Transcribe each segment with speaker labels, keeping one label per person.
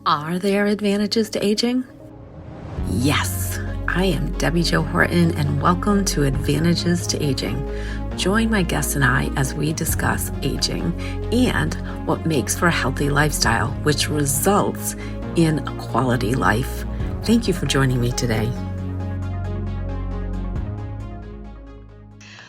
Speaker 1: Are there advantages to aging? Yes, I am Debbi-Jo Horton, and welcome to Advantages to Aging. Join my guests and I as we discuss aging and what makes for a healthy lifestyle, which results in a quality life. Thank you for joining me today.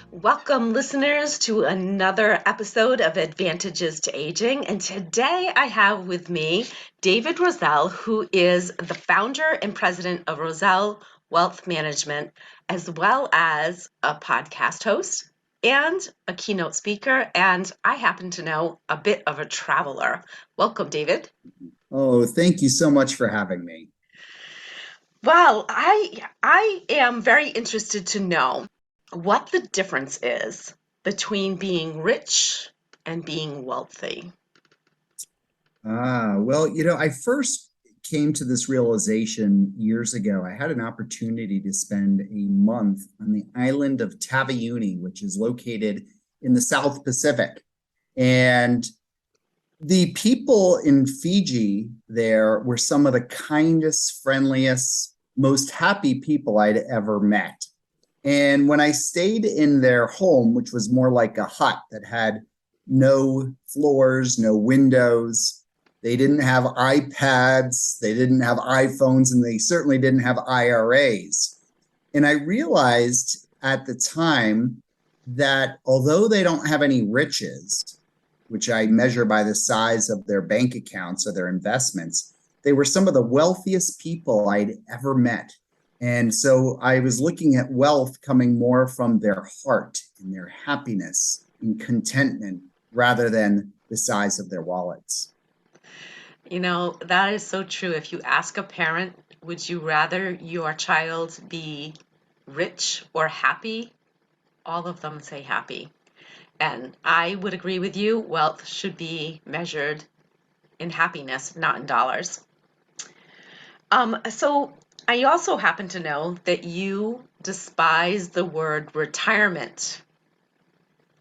Speaker 1: Welcome, listeners, to another episode of Advantages to Aging. And today I have with me David Rozelle, who is the founder and president of Rozelle Wealth Management, as well as a podcast host and a keynote speaker. And I happen to know a bit of a traveler. Welcome, David.
Speaker 2: Oh, thank you so much for having me.
Speaker 1: Well, I am very interested to know what the difference is between being rich and being wealthy.
Speaker 2: I first came to this realization years ago. I had an opportunity to spend a month on the island of Taveuni, which is located in the South Pacific. And the people in Fiji there were some of the kindest, friendliest, most happy people I'd ever met. And when I stayed in their home, which was more like a hut that had no floors, no windows, they didn't have iPads, they didn't have iPhones, and they certainly didn't have IRAs. And I realized at the time that although they don't have any riches, which I measure by the size of their bank accounts or their investments, they were some of the wealthiest people I'd ever met. And so I was looking at wealth coming more from their heart and their happiness and contentment rather than the size of their wallets.
Speaker 1: You know, that is so true. If you ask a parent, would you rather your child be rich or happy? All of them say happy. And I would agree with you. Wealth should be measured in happiness, not in dollars. So I also happen to know that you despise the word retirement.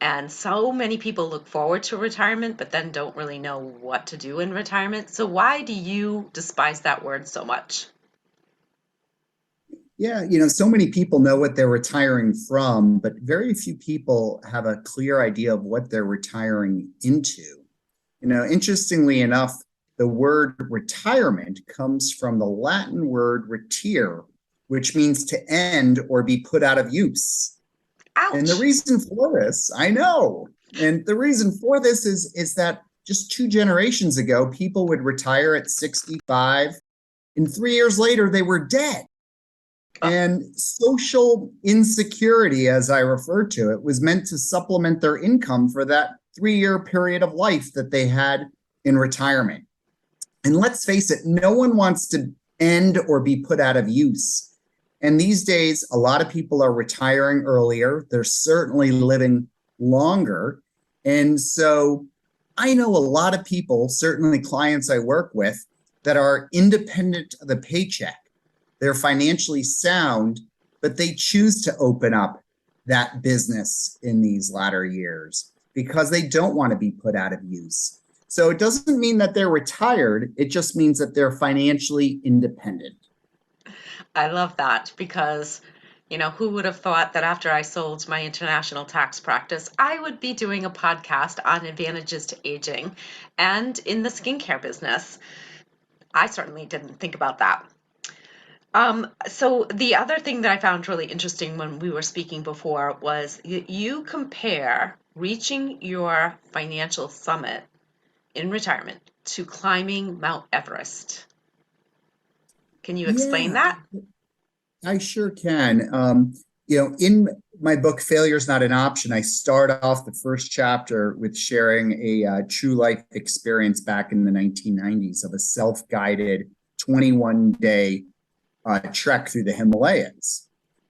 Speaker 1: And so many people look forward to retirement, but then don't really know what to do in retirement. So why do you despise that word so much?
Speaker 2: Yeah, so many people know what they're retiring from, but very few people have a clear idea of what they're retiring into. Interestingly enough, the word retirement comes from the Latin word retire, which means to end or be put out of use.
Speaker 1: Ouch.
Speaker 2: And the reason for this, I know, and the reason for this is that just 2 generations ago, people would retire at 65, and 3 years later, they were dead. And social insecurity, as I refer to it, was meant to supplement their income for that 3-year period of life that they had in retirement. And let's face it, no one wants to end or be put out of use. And these days, a lot of people are retiring earlier. They're certainly living longer. And so I know a lot of people, certainly clients I work with, that are independent of the paycheck. They're financially sound, but they choose to open up that business in these latter years because they don't want to be put out of use. So it doesn't mean that they're retired. It just means that they're financially independent.
Speaker 1: I love that because, who would have thought that after I sold my international tax practice, I would be doing a podcast on advantages to aging and in the skincare business. I certainly didn't think about that. So the other thing that I found really interesting when we were speaking before was you compare reaching your financial summit in retirement to climbing Mount Everest. Can you explain that?
Speaker 2: I sure can. In my book, Failure's Not an Option, I start off the first chapter with sharing a true life experience back in the 1990s of a self-guided 21-day trek through the Himalayas.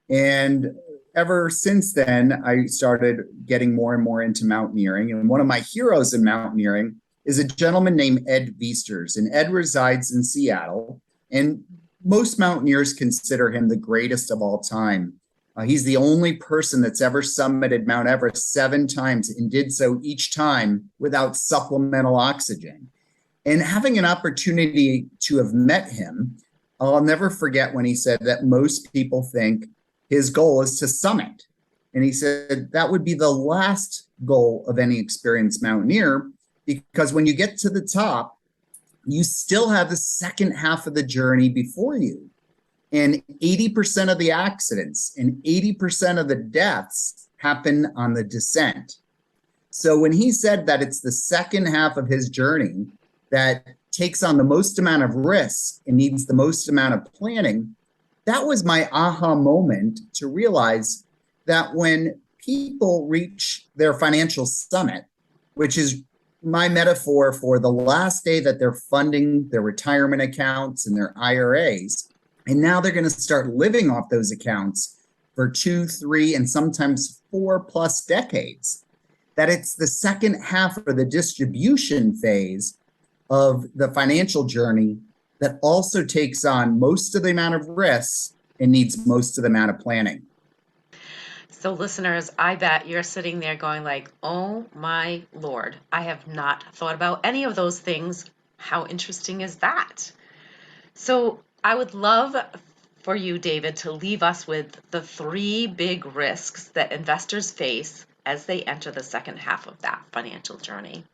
Speaker 2: And ever since then, I started getting more and more into mountaineering. And one of my heroes in mountaineering is a gentleman named Ed Viesturs. And Ed resides in Seattle. And most mountaineers consider him the greatest of all time. He's the only person that's ever summited Mount Everest 7 times and did so each time without supplemental oxygen. And having an opportunity to have met him, I'll never forget when he said that most people think his goal is to summit. And he said that would be the last goal of any experienced mountaineer, because when you get to the top, you still have the second half of the journey before you. And 80% of the accidents and 80% of the deaths happen on the descent. So when he said that it's the second half of his journey that takes on the most amount of risk and needs the most amount of planning, that was my aha moment to realize that when people reach their financial summit, which is my metaphor for the last day that they're funding their retirement accounts and their IRAs, and now they're going to start living off those accounts for 2, 3, and sometimes 4+ decades, that it's the second half of the distribution phase of the financial journey that also takes on most of the amount of risks and needs most of the amount of planning.
Speaker 1: So listeners, I bet you're sitting there going like, oh my Lord, I have not thought about any of those things. How interesting is that? So I would love for you, David, to leave us with the 3 big risks that investors face as they enter the second half of that financial journey.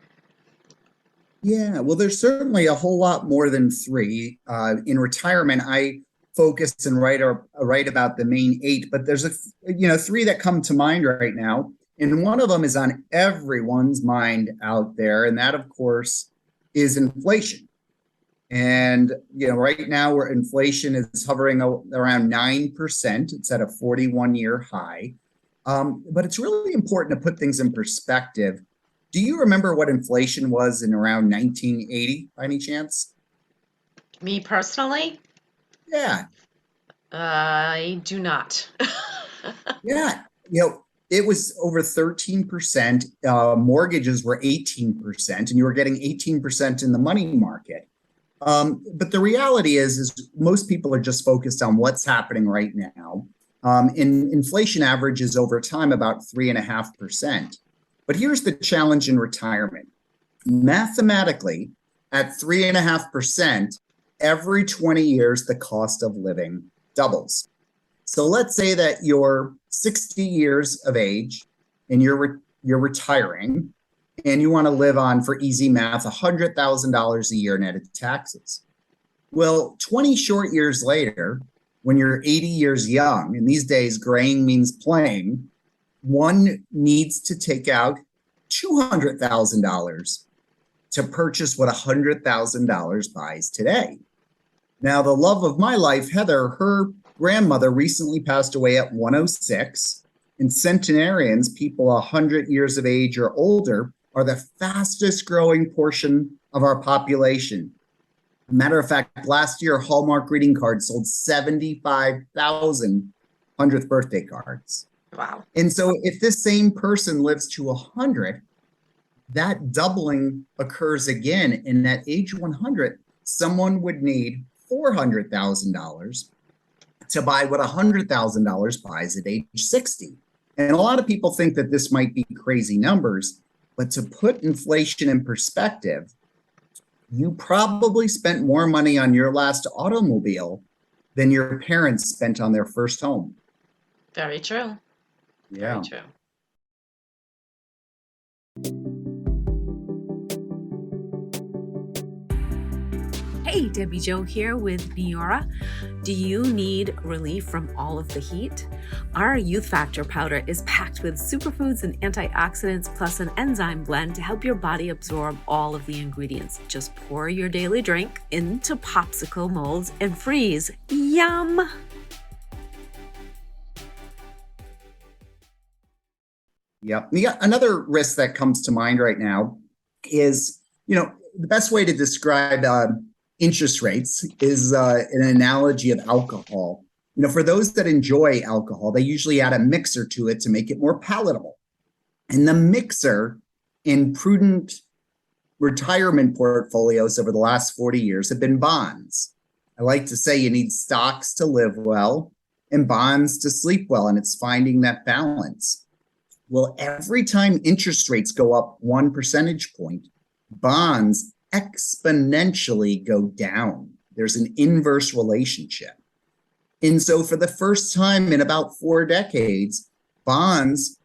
Speaker 2: Yeah, well, there's certainly a whole lot more than 3. In retirement, I focus and write about the main 8, but there's 3 that come to mind right now, and one of them is on everyone's mind out there, and that, of course, is inflation. And right now, where inflation is hovering around 9%, it's at a 41-year high. But it's really important to put things in perspective. Do you remember what inflation was in around 1980, by any chance?
Speaker 1: Me personally,
Speaker 2: Yeah,
Speaker 1: I do not.
Speaker 2: yeah. It was over 13%. Mortgages were 18%, and you were getting 18% in the money market. But the reality is most people are just focused on what's happening right now. And inflation averages over time about 3.5%. But here's the challenge in retirement. Mathematically, at 3.5%, every 20 years, the cost of living doubles. So let's say that you're 60 years of age and you're retiring, and you want to live on, for easy math, $100,000 a year net of taxes. Well, 20 short years later, when you're 80 years young, and these days graying means playing, one needs to take out $200,000 to purchase what $100,000 buys today. Now, the love of my life, Heather, her grandmother recently passed away at 106, and centenarians, people 100 years of age or older, are the fastest growing portion of our population. Matter of fact, last year, Hallmark greeting cards sold 75,000 100th birthday cards.
Speaker 1: Wow.
Speaker 2: And so if this same person lives to 100, that doubling occurs again. And at age 100, someone would need $400,000 to buy what $100,000 buys at age 60. And a lot of people think that this might be crazy numbers, but to put inflation in perspective, you probably spent more money on your last automobile than your parents spent on their first home.
Speaker 1: Very true.
Speaker 2: Yeah.
Speaker 1: Very true.
Speaker 3: Hey, Debbi-Jo here with Neora. Do you need relief from all of the heat? Our Youth Factor powder is packed with superfoods and antioxidants, plus an enzyme blend to help your body absorb all of the ingredients. Just pour your daily drink into popsicle molds and freeze. Yum!
Speaker 2: Yep. Another risk that comes to mind right now is, the best way to describe interest rates is an analogy of alcohol. For those that enjoy alcohol, they usually add a mixer to it to make it more palatable. And the mixer in prudent retirement portfolios over the last 40 years have been bonds. I like to say you need stocks to live well and bonds to sleep well, and it's finding that balance. Well, every time interest rates go up 1 percentage point, bonds exponentially go down. There's an inverse relationship. And so for the first time in about 4 decades, bonds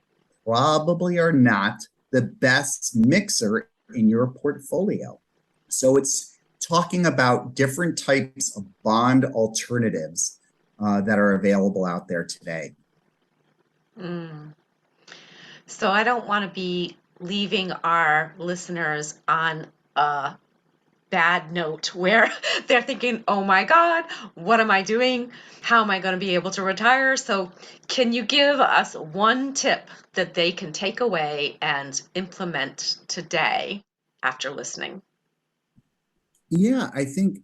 Speaker 2: probably are not the best mixer in your portfolio. So it's talking about different types of bond alternatives that are available out there today.
Speaker 1: So I don't want to be leaving our listeners on a bad note where they're thinking, oh my God, what am I doing? How am I going to be able to retire? So can you give us one tip that they can take away and implement today after listening?
Speaker 2: Yeah, I think,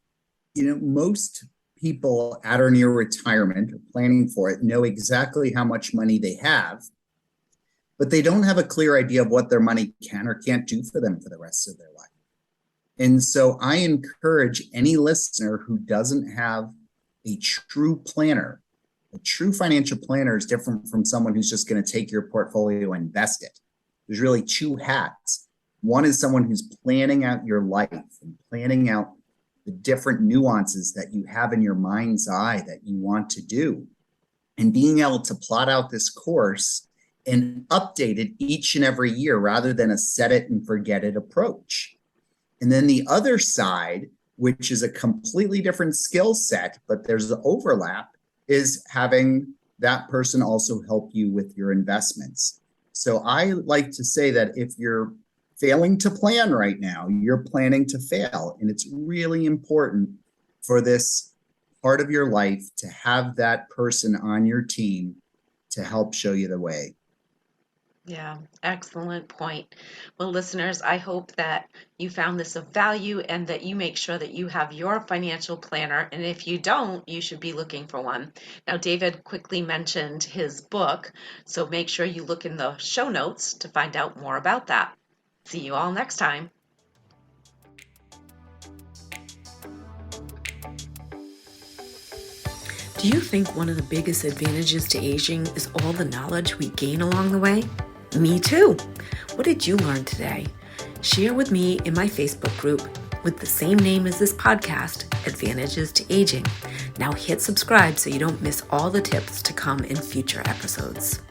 Speaker 2: most people at or near retirement or planning for it know exactly how much money they have, but they don't have a clear idea of what their money can or can't do for them for the rest of their life. And so I encourage any listener who doesn't have a true planner. A true financial planner is different from someone who's just going to take your portfolio and invest it. There's really 2 hats. One is someone who's planning out your life and planning out the different nuances that you have in your mind's eye that you want to do, and being able to plot out this course and update it each and every year rather than a set it and forget it approach. And then the other side, which is a completely different skill set, but there's the overlap, is having that person also help you with your investments. So I like to say that if you're failing to plan right now, you're planning to fail. And it's really important for this part of your life to have that person on your team to help show you the way.
Speaker 1: Yeah, excellent point. Well, listeners, I hope that you found this of value and that you make sure that you have your financial planner. And if you don't, you should be looking for one. Now, David quickly mentioned his book, so make sure you look in the show notes to find out more about that. See you all next time.
Speaker 3: Do you think one of the biggest advantages to aging is all the knowledge we gain along the way? Me too. What did you learn today? Share with me in my Facebook group with the same name as this podcast, Advantages to Aging. Now hit subscribe so you don't miss all the tips to come in future episodes.